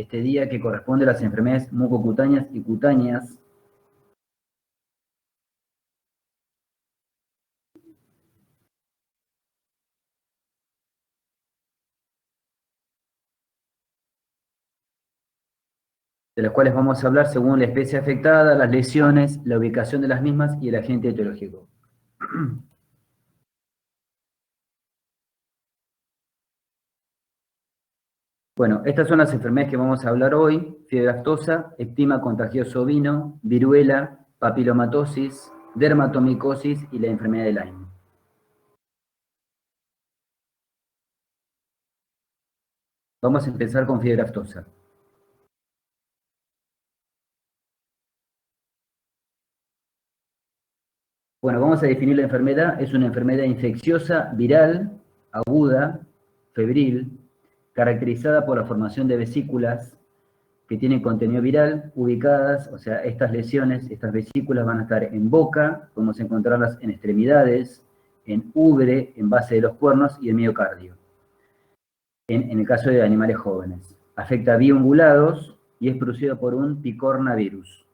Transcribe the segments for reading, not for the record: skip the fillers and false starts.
este día que corresponde a las enfermedades mucocutáneas y cutáneas. De las cuales vamos a hablar según la especie afectada, las lesiones, la ubicación de las mismas y el agente etiológico. Bueno, estas son las enfermedades que vamos a hablar hoy: fiebre aftosa, eczema contagioso ovino, viruela, papilomatosis, dermatomicosis y la enfermedad de Lyme. Vamos a empezar con fiebre aftosa. Bueno, vamos a definir la enfermedad. Es una enfermedad infecciosa, viral, aguda, febril, caracterizada por la formación de vesículas que tienen contenido viral, ubicadas, o sea, estas lesiones, estas vesículas van a estar en boca, podemos encontrarlas en extremidades, en ubre, en base de los cuernos y en miocardio, en el caso de animales jóvenes. Afecta a biungulados y es producido por un picornavirus.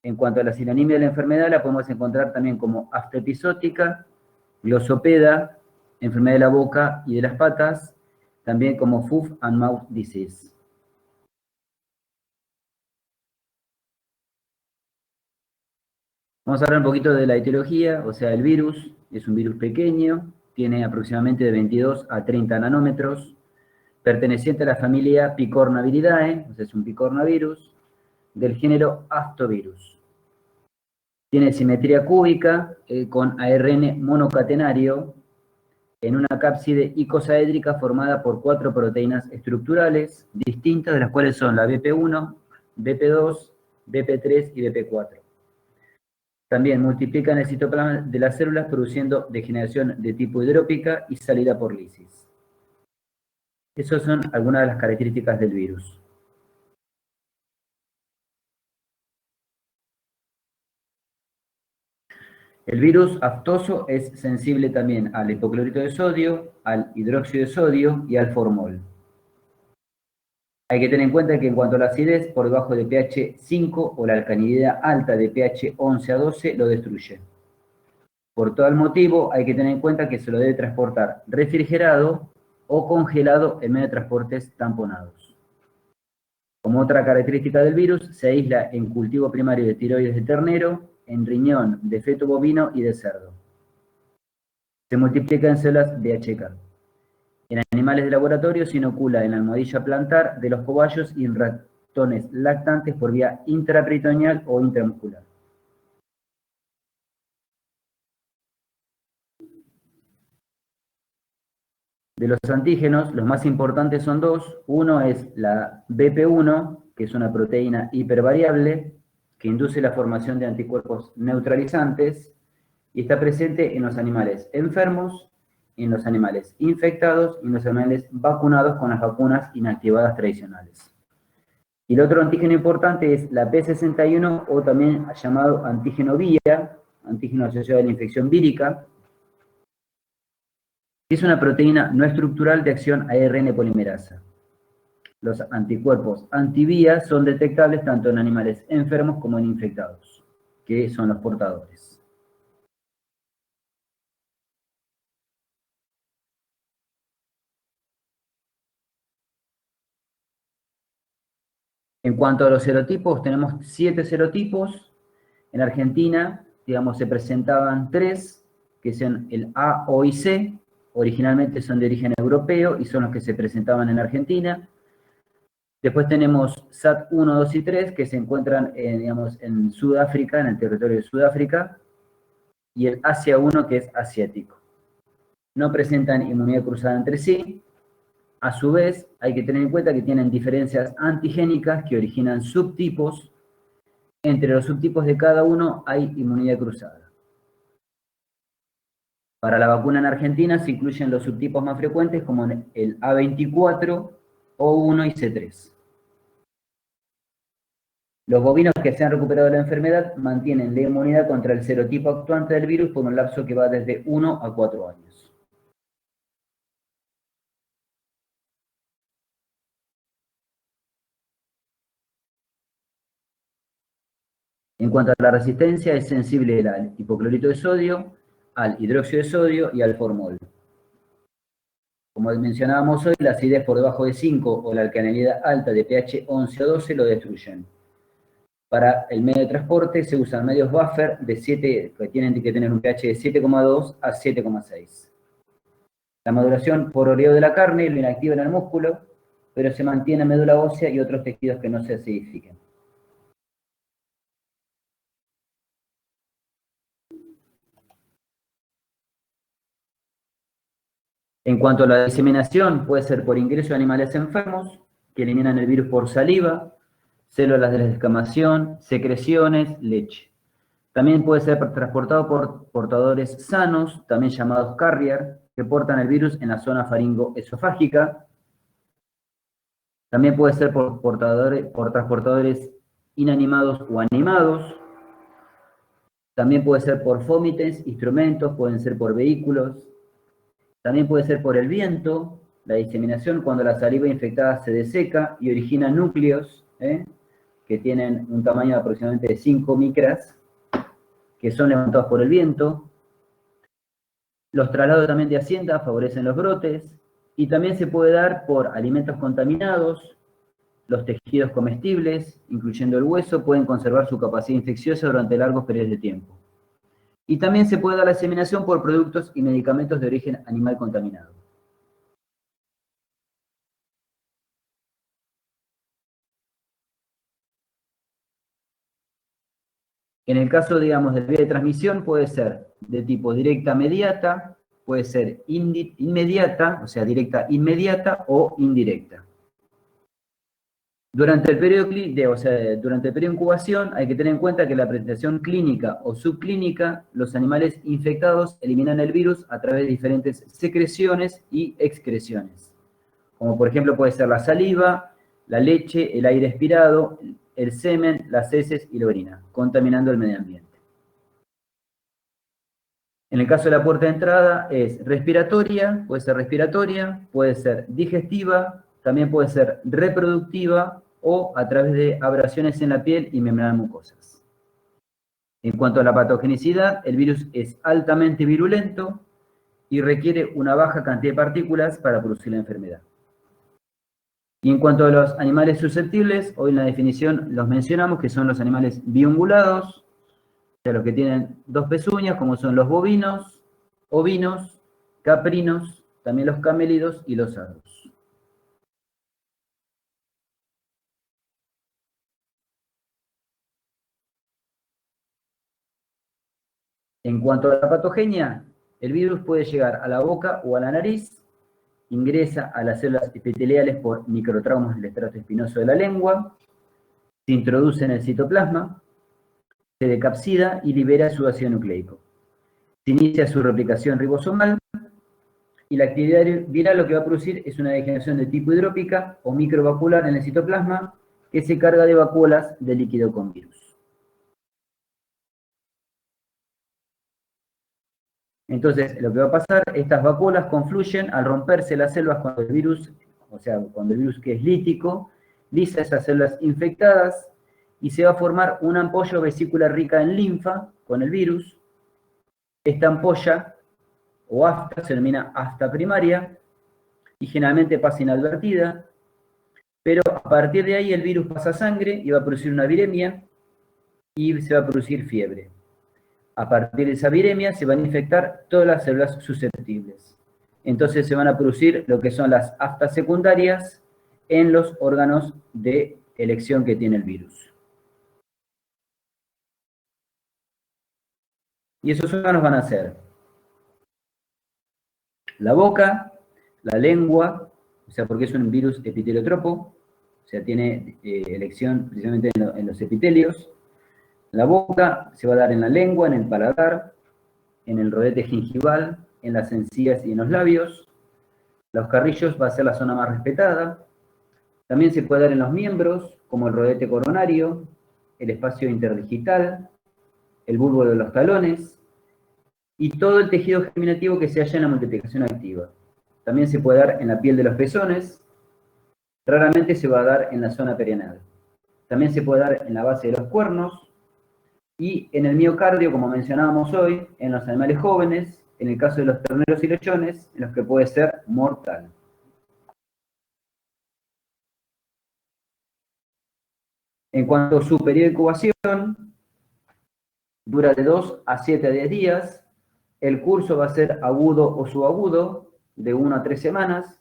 En cuanto a la sinonimia de la enfermedad, la podemos encontrar también como aftoepizótica, glosopeda, enfermedad de la boca y de las patas, también como foot and mouth disease. Vamos a hablar un poquito de la etiología, o sea, el virus es un virus pequeño, tiene aproximadamente de 22 a 30 nanómetros, perteneciente a la familia Picornaviridae, o sea, es un picornavirus, del género Aftovirus. Tiene simetría cúbica con ARN monocatenario en una cápside icosaédrica formada por 4 proteínas estructurales distintas, de las cuales son la BP1, BP2, BP3 y BP4. También multiplican el citoplasma de las células produciendo degeneración de tipo hidrópica y salida por lisis. Esas son algunas de las características del virus. El virus aftoso es sensible también al hipoclorito de sodio, al hidróxido de sodio y al formol. Hay que tener en cuenta que en cuanto a la acidez, por debajo de pH 5 o la alcalinidad alta de pH 11 a 12 lo destruye. Por tal motivo, hay que tener en cuenta que se lo debe transportar refrigerado o congelado en medio de transportes tamponados. Como otra característica del virus, se aísla en cultivo primario de tiroides de ternero, en riñón de feto bovino y de cerdo. Se multiplica en células VHK. En animales de laboratorio se inocula en la almohadilla plantar de los cobayos y en ratones lactantes por vía intraperitoneal o intramuscular. De los antígenos, los más importantes son dos. Uno es la BP1, que es una proteína hipervariable, que induce la formación de anticuerpos neutralizantes, y está presente en los animales enfermos, en los animales infectados y en los animales vacunados con las vacunas inactivadas tradicionales. Y el otro antígeno importante es la P61, o también llamado antígeno vía, antígeno asociado a la infección vírica, que es una proteína no estructural de acción ARN polimerasa. Los anticuerpos antivía son detectables tanto en animales enfermos como en infectados, que son los portadores. En cuanto a los serotipos, tenemos 7 serotipos. En Argentina, digamos, se presentaban 3, que son el A, O y C. Originalmente son de origen europeo y son los que se presentaban en Argentina. Después tenemos SAT1, 2 y 3, que se encuentran digamos, en Sudáfrica, en el territorio de Sudáfrica, y el Asia1, que es asiático. No presentan inmunidad cruzada entre sí. A su vez, hay que tener en cuenta que tienen diferencias antigénicas que originan subtipos. Entre los subtipos de cada uno hay inmunidad cruzada. Para la vacuna en Argentina se incluyen los subtipos más frecuentes como el A24, O1 y C3. Los bovinos que se han recuperado de la enfermedad mantienen la inmunidad contra el serotipo actuante del virus por un lapso que va desde 1 a 4 años. En cuanto a la resistencia, es sensible al hipoclorito de sodio, al hidróxido de sodio y al formol. Como mencionábamos hoy, la acidez por debajo de 5 o la alcalinidad alta de pH 11 o 12 lo destruyen. Para el medio de transporte se usan medios buffer de 7, que tienen que tener un pH de 7,2 a 7,6. La maduración por oreo de la carne lo inactiva en el músculo, pero se mantiene en médula ósea y otros tejidos que no se acidifiquen. En cuanto a la diseminación, puede ser por ingreso de animales enfermos, que eliminan el virus por saliva, células de la descamación, secreciones, leche. También puede ser transportado por portadores sanos, también llamados carrier, que portan el virus en la zona faringoesofágica. También puede ser por transportadores inanimados o animados. También puede ser por fómites, instrumentos, pueden ser por vehículos. También puede ser por el viento, la diseminación cuando la saliva infectada se deseca y origina núcleos que tienen un tamaño de aproximadamente de 5 micras, que son levantados por el viento. Los traslados también de hacienda favorecen los brotes, y también se puede dar por alimentos contaminados. Los tejidos comestibles, incluyendo el hueso, pueden conservar su capacidad infecciosa durante largos periodos de tiempo. Y también se puede dar la diseminación por productos y medicamentos de origen animal contaminado. En el caso, digamos, de vía de transmisión, puede ser de tipo directa mediata, puede ser inmediata, o sea, directa inmediata o indirecta. Durante el periodo de incubación hay que tener en cuenta que la presentación clínica o subclínica, los animales infectados eliminan el virus a través de diferentes secreciones y excreciones. Como por ejemplo puede ser la saliva, la leche, el aire expirado, el semen, las heces y la orina, contaminando el medio ambiente. En el caso de la puerta de entrada es respiratoria, puede ser digestiva, también puede ser reproductiva o a través de abrasiones en la piel y membranas mucosas. En cuanto a la patogenicidad, el virus es altamente virulento y requiere una baja cantidad de partículas para producir la enfermedad. Y en cuanto a los animales susceptibles, hoy en la definición los mencionamos, que son los animales biungulados, o sea, los que tienen 2 pezuñas, como son los bovinos, ovinos, caprinos, también los camélidos y los sardos. En cuanto a la patogenia, el virus puede llegar a la boca o a la nariz, ingresa a las células epiteliales por microtraumas del estrato espinoso de la lengua, se introduce en el citoplasma, se decapsida y libera su ácido nucleico. Se inicia su replicación ribosomal y la actividad viral lo que va a producir es una degeneración de tipo hidrópica o microvacular en el citoplasma que se carga de vacuolas de líquido con virus. Entonces, lo que va a pasar, estas vacuolas confluyen al romperse las células cuando el virus, cuando el virus que es lítico, lisa esas células infectadas y se va a formar una ampolla o vesícula rica en linfa con el virus. Esta ampolla o afta se denomina afta primaria y generalmente pasa inadvertida, pero a partir de ahí el virus pasa a sangre y va a producir una viremia y se va a producir fiebre. A partir de esa viremia se van a infectar todas las células susceptibles. Entonces se van a producir lo que son las aftas secundarias en los órganos de elección que tiene el virus. Y esos órganos van a ser la boca, la lengua, o sea, porque es un virus epiteliotropo, o sea, tiene elección precisamente en los epitelios. La boca se va a dar en la lengua, en el paladar, en el rodete gingival, en las encías y en los labios. Los carrillos va a ser la zona más respetada. También se puede dar en los miembros, como el rodete coronario, el espacio interdigital, el bulbo de los talones, y todo el tejido germinativo que se halla en la multiplicación activa. También se puede dar en la piel de los pezones, raramente se va a dar en la zona perianal. También se puede dar en la base de los cuernos, Y en el miocardio, como mencionábamos hoy, en los animales jóvenes, en el caso de los terneros y lechones, en los que puede ser mortal. En cuanto a su periodo de incubación, dura de 2 a 7 a 10 días. El curso va a ser agudo o subagudo, de 1 a 3 semanas.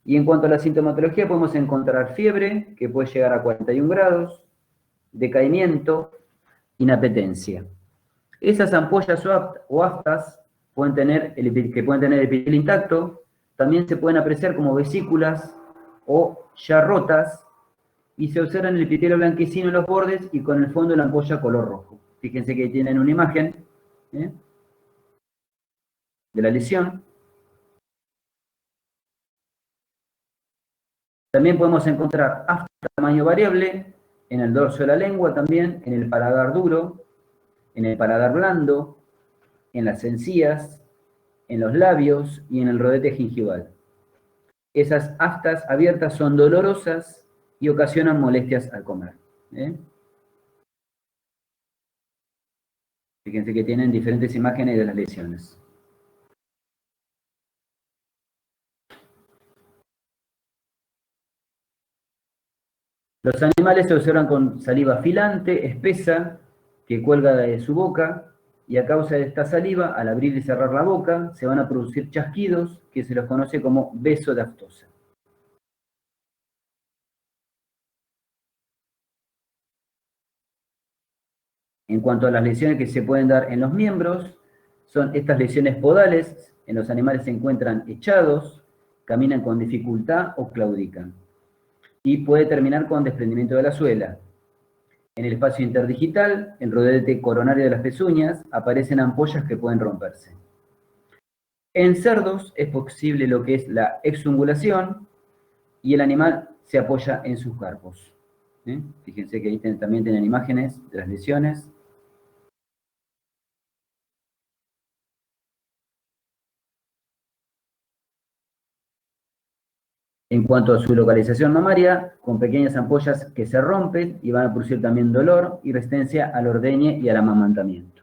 Y en cuanto a la sintomatología, podemos encontrar fiebre, que puede llegar a 41 grados, decaimiento, inapetencia. Esas ampollas o aftas que pueden tener el epitelio intacto, también se pueden apreciar como vesículas o ya rotas, y se observan el epitelio blanquecino en los bordes y con el fondo de la ampolla color rojo. Fíjense que tienen una imagen de la lesión. También podemos encontrar aftas de tamaño variable en el dorso de la lengua también, en el paladar duro, en el paladar blando, en las encías, en los labios y en el rodete gingival. Esas aftas abiertas son dolorosas y ocasionan molestias al comer. Fíjense que tienen diferentes imágenes de las lesiones. Los animales se observan con saliva filante, espesa, que cuelga de su boca, y a causa de esta saliva, al abrir y cerrar la boca, se van a producir chasquidos que se los conoce como beso de aftosa. En cuanto a las lesiones que se pueden dar en los miembros, son estas lesiones podales. En los animales se encuentran echados, caminan con dificultad o claudican. Y puede terminar con desprendimiento de la suela. En el espacio interdigital, el rodete coronario de las pezuñas, aparecen ampollas que pueden romperse. En cerdos es posible lo que es la exungulación y el animal se apoya en sus carpos. Fíjense que ahí también tienen imágenes de las lesiones. En cuanto a su localización mamaria, con pequeñas ampollas que se rompen y van a producir también dolor y resistencia al ordeñe y al amamantamiento.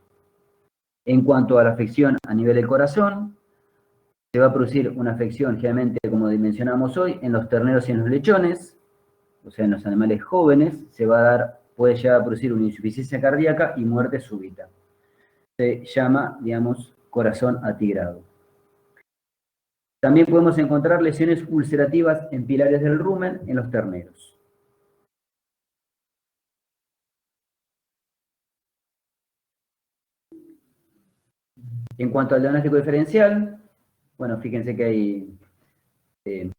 En cuanto a la afección a nivel del corazón, se va a producir una afección generalmente, como mencionamos hoy, en los terneros y en los lechones, o sea, en los animales jóvenes, puede llegar a producir una insuficiencia cardíaca y muerte súbita. Se llama, digamos, corazón atigrado. También podemos encontrar lesiones ulcerativas en pilares del rumen en los terneros. En cuanto al diagnóstico diferencial, bueno, fíjense que hay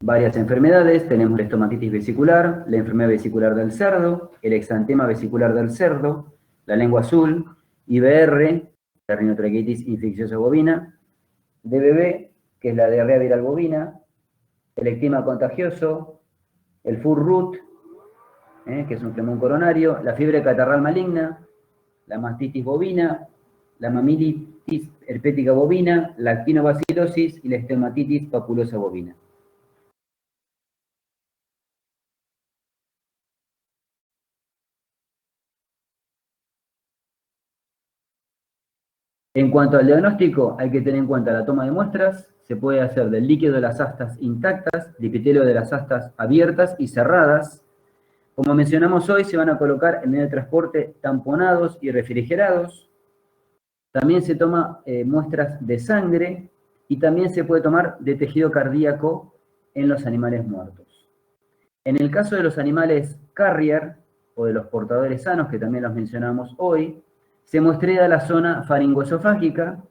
varias enfermedades. Tenemos la estomatitis vesicular, la enfermedad vesicular del cerdo, el exantema vesicular del cerdo, la lengua azul, IBR, la rinotraqueitis infecciosa bovina, DBB, que es la diarrea viral bovina, el ectima contagioso, el FUR-RUT, que es un flemón coronario, la fiebre catarral maligna, la mastitis bovina, la mamilitis herpética bovina, la actinobacilosis y la estomatitis papulosa bovina. En cuanto al diagnóstico, hay que tener en cuenta la toma de muestras. Se puede hacer del líquido de las astas intactas, del epitelio de las astas abiertas y cerradas. Como mencionamos hoy, se van a colocar en medio de transporte tamponados y refrigerados. También se toma muestras de sangre y también se puede tomar de tejido cardíaco en los animales muertos. En el caso de los animales carrier o de los portadores sanos, que también los mencionamos hoy, se muestrea la zona faringoesofágica,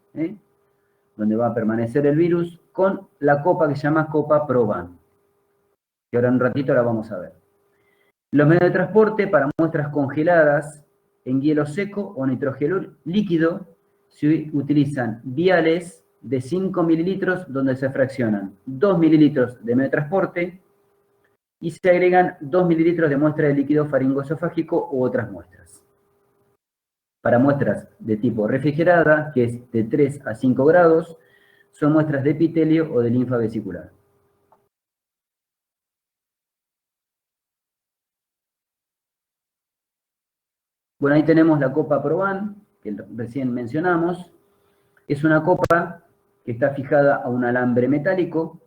donde va a permanecer el virus, con la copa que se llama copa Proban, que ahora en un ratito la vamos a ver. Los medios de transporte para muestras congeladas en hielo seco o nitrógeno líquido se utilizan viales de 5 mililitros donde se fraccionan 2 mililitros de medio de transporte y se agregan 2 mililitros de muestra de líquido faringoesofágico u otras muestras. Para muestras de tipo refrigerada, que es de 3 a 5 grados, son muestras de epitelio o de linfa vesicular. Bueno, ahí tenemos la copa Proban, que recién mencionamos. Es una copa que está fijada a un alambre metálico.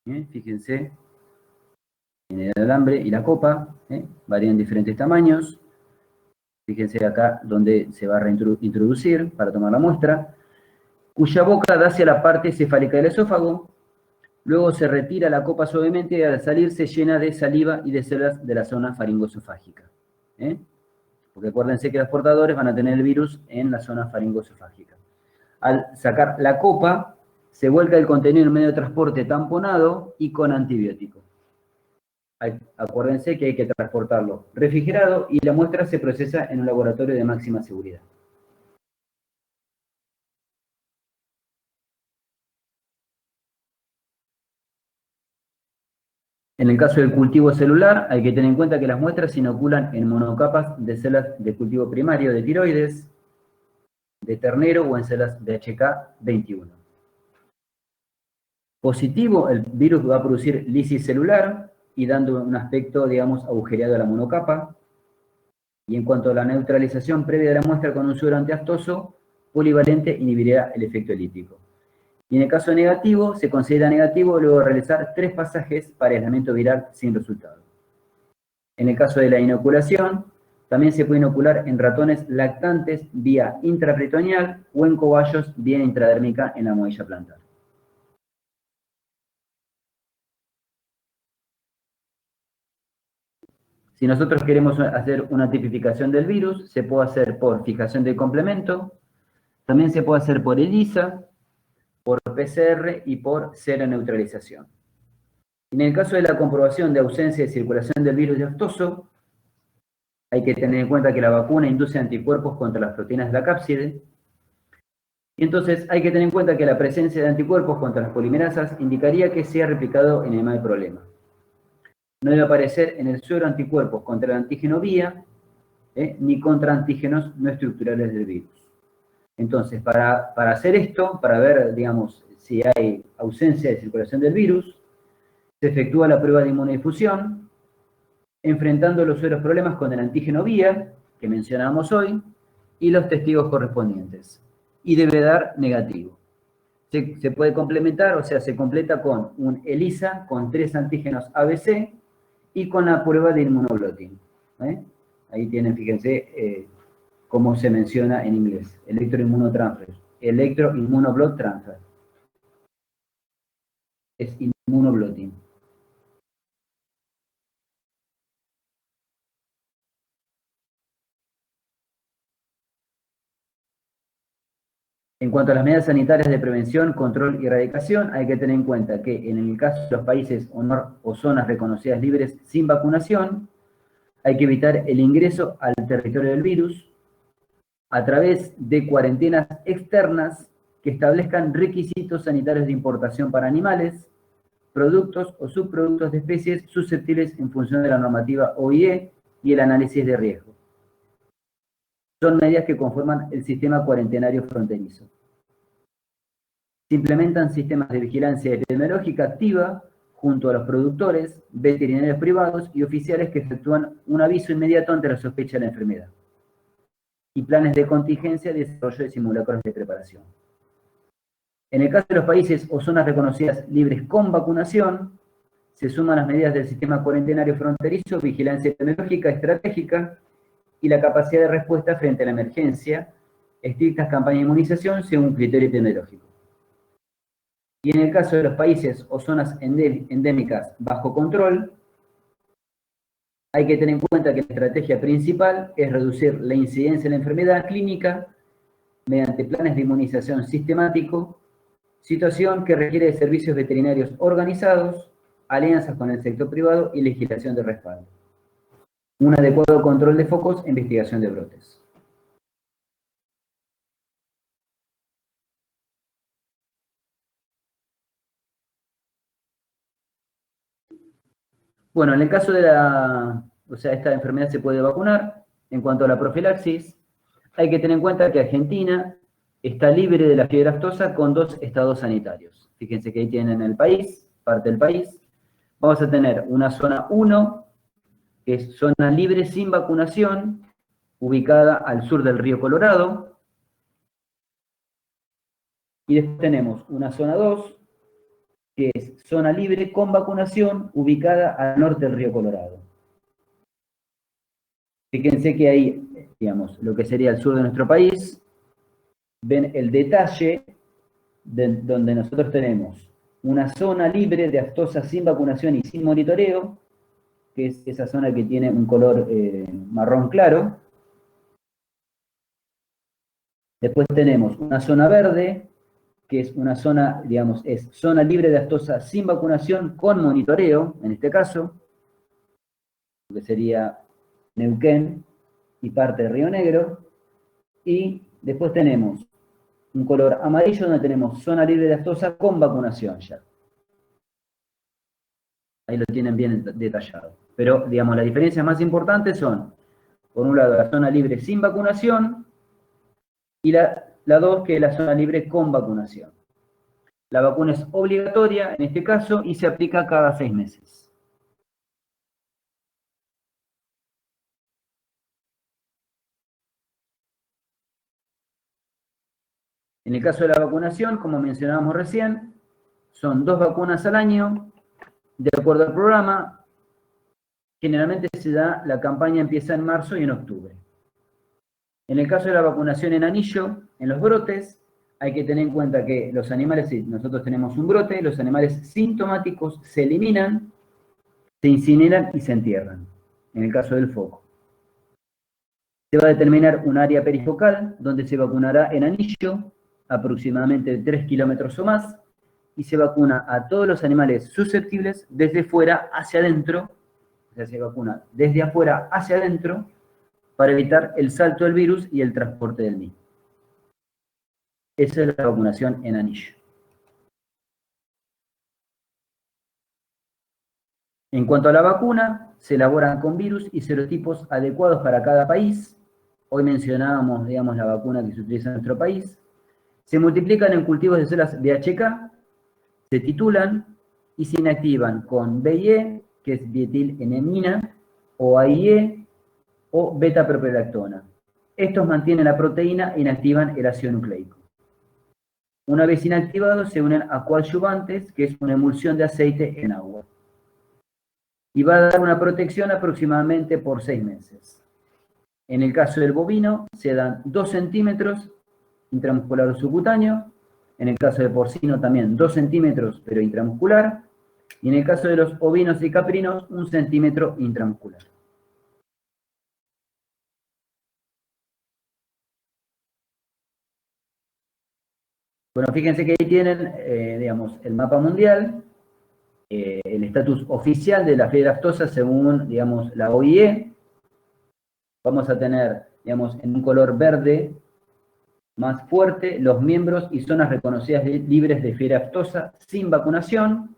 Fíjense, en el alambre y la copa, varían diferentes tamaños. Fíjense acá donde se va a introducir para tomar la muestra, cuya boca da hacia la parte cefálica del esófago. Luego se retira la copa suavemente y al salir se llena de saliva y de células de la zona faringoesofágica. Porque acuérdense que los portadores van a tener el virus en la zona faringoesofágica. Al sacar la copa, se vuelca el contenido en medio de transporte tamponado y con antibiótico. Acuérdense que hay que transportarlo refrigerado y la muestra se procesa en un laboratorio de máxima seguridad. En el caso del cultivo celular, hay que tener en cuenta que las muestras se inoculan en monocapas de células de cultivo primario de tiroides, de ternero o en células de HK21. Positivo, el virus va a producir lisis celular y dando un aspecto, digamos, agujereado a la monocapa. Y en cuanto a la neutralización previa de la muestra con un suero antiaftoso, polivalente inhibirá el efecto elíptico. Y en el caso negativo, se considera negativo luego de realizar 3 pasajes para aislamiento viral sin resultado. En el caso de la inoculación, también se puede inocular en ratones lactantes vía intraperitoneal o en cobayos vía intradérmica en la almohadilla plantar. Si nosotros queremos hacer una tipificación del virus, se puede hacer por fijación de complemento, también se puede hacer por ELISA, por PCR y por seroneutralización. En el caso de la comprobación de ausencia de circulación del virus aftoso, hay que tener en cuenta que la vacuna induce anticuerpos contra las proteínas de la cápside, y entonces hay que tener en cuenta que la presencia de anticuerpos contra las polimerasas indicaría que se ha replicado en el mal problema. No debe aparecer en el suero anticuerpos contra el antígeno vía, ni contra antígenos no estructurales del virus. Entonces, para hacer esto, para ver, digamos, si hay ausencia de circulación del virus, se efectúa la prueba de inmunodifusión, enfrentando los sueros problemas con el antígeno vía, que mencionamos hoy, y los testigos correspondientes. Y debe dar negativo. Se puede complementar, o sea, se completa con un ELISA con 3 antígenos ABC y con la prueba de inmunoblotin. Ahí tienen, fíjense, cómo se menciona en inglés, electroinmunotransfer, electroimmunoblot transfer. Es inmunoblotin. En cuanto a las medidas sanitarias de prevención, control y erradicación, hay que tener en cuenta que en el caso de los países o zonas reconocidas libres sin vacunación, hay que evitar el ingreso al territorio del virus a través de cuarentenas externas que establezcan requisitos sanitarios de importación para animales, productos o subproductos de especies susceptibles en función de la normativa OIE y el análisis de riesgo. Son medidas que conforman el sistema cuarentenario fronterizo. Se implementan sistemas de vigilancia epidemiológica activa junto a los productores, veterinarios privados y oficiales que efectúan un aviso inmediato ante la sospecha de la enfermedad. Y planes de contingencia y desarrollo de simulacros de preparación. En el caso de los países o zonas reconocidas libres con vacunación, se suman las medidas del sistema cuarentenario fronterizo, vigilancia epidemiológica estratégica y la capacidad de respuesta frente a la emergencia, estrictas campañas de inmunización según criterio epidemiológico. Y en el caso de los países o zonas endémicas bajo control, hay que tener en cuenta que la estrategia principal es reducir la incidencia de la enfermedad clínica mediante planes de inmunización sistemático, situación que requiere de servicios veterinarios organizados, alianzas con el sector privado y legislación de respaldo. Un adecuado control de focos e investigación de brotes. Bueno, en el caso de esta enfermedad se puede vacunar. En cuanto a la profilaxis, hay que tener en cuenta que Argentina está libre de la fiebre aftosa con 2 estados sanitarios. Fíjense que ahí tienen el país, parte del país. Vamos a tener una zona 1, que es zona libre sin vacunación, ubicada al sur del río Colorado. Y después tenemos una zona 2, que es zona libre con vacunación, ubicada al norte del río Colorado. Fíjense que ahí, digamos, lo que sería el sur de nuestro país, ven el detalle donde nosotros tenemos una zona libre de aftosa sin vacunación y sin monitoreo, que es esa zona que tiene un color marrón claro. Después tenemos una zona verde, que es una zona, digamos, es zona libre de aftosa sin vacunación con monitoreo, en este caso, que sería Neuquén y parte de Río Negro. Y después tenemos un color amarillo donde tenemos zona libre de aftosa con vacunación ya. Ahí lo tienen bien detallado. Pero, digamos, las diferencias más importantes son, por un lado, la zona libre sin vacunación y la 2, que es la zona libre con vacunación. La vacuna es obligatoria en este caso y se aplica cada 6 meses. En el caso de la vacunación, como mencionábamos recién, son 2 vacunas al año, de acuerdo al programa. Generalmente la campaña empieza en marzo y en octubre. En el caso de la vacunación en anillo, en los brotes, hay que tener en cuenta que los animales, si nosotros tenemos un brote, los animales sintomáticos se eliminan, se incineran y se entierran, en el caso del foco. Se va a determinar un área perifocal donde se vacunará en anillo, aproximadamente 3 kilómetros o más, y se vacuna a todos los animales susceptibles desde fuera hacia adentro, o sea, se vacuna desde afuera hacia adentro para evitar el salto del virus y el transporte del mismo. Esa es la vacunación en anillo. En cuanto a la vacuna, se elaboran con virus y serotipos adecuados para cada país. Hoy mencionábamos, digamos, la vacuna que se utiliza en nuestro país. Se multiplican en cultivos de células VHK, se titulan y se inactivan con BIE, que es dietilenemina, o AIE, o beta-propiolactona. Estos mantienen la proteína e inactivan el ácido nucleico. Una vez inactivados, se unen a coadyuvantes, que es una emulsión de aceite en agua. Y va a dar una protección aproximadamente por 6 meses. En el caso del bovino, se dan 2 centímetros intramuscular o subcutáneo. En el caso de porcino también 2 centímetros, pero intramuscular. Y en el caso de los ovinos y caprinos, 1 centímetro intramuscular. Bueno, fíjense que ahí tienen, digamos, el mapa mundial, el estatus oficial de la fiebre aftosa según, digamos, la OIE. Vamos a tener, digamos, en un color verde más fuerte los miembros y zonas reconocidas libres de fiebre aftosa sin vacunación.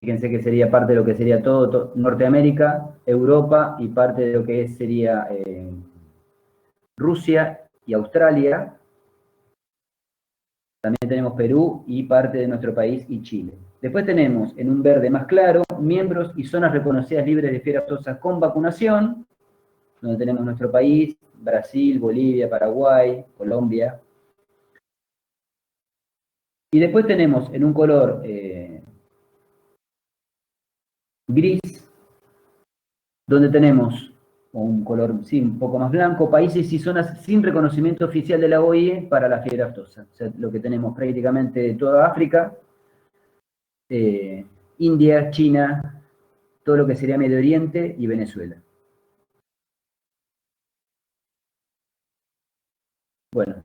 Fíjense que sería parte de lo que sería todo Norteamérica, Europa y parte de lo que sería Rusia y Australia. También tenemos Perú y parte de nuestro país y Chile. Después tenemos, en un verde más claro, miembros y zonas reconocidas libres de fiebre aftosa con vacunación, donde tenemos nuestro país, Brasil, Bolivia, Paraguay, Colombia. Y después tenemos en un color gris, donde tenemos un color sí, un poco más blanco, países y zonas sin reconocimiento oficial de la OIE para la fiebre aftosa. O sea, lo que tenemos prácticamente toda África, India, China, todo lo que sería Medio Oriente y Venezuela. Bueno,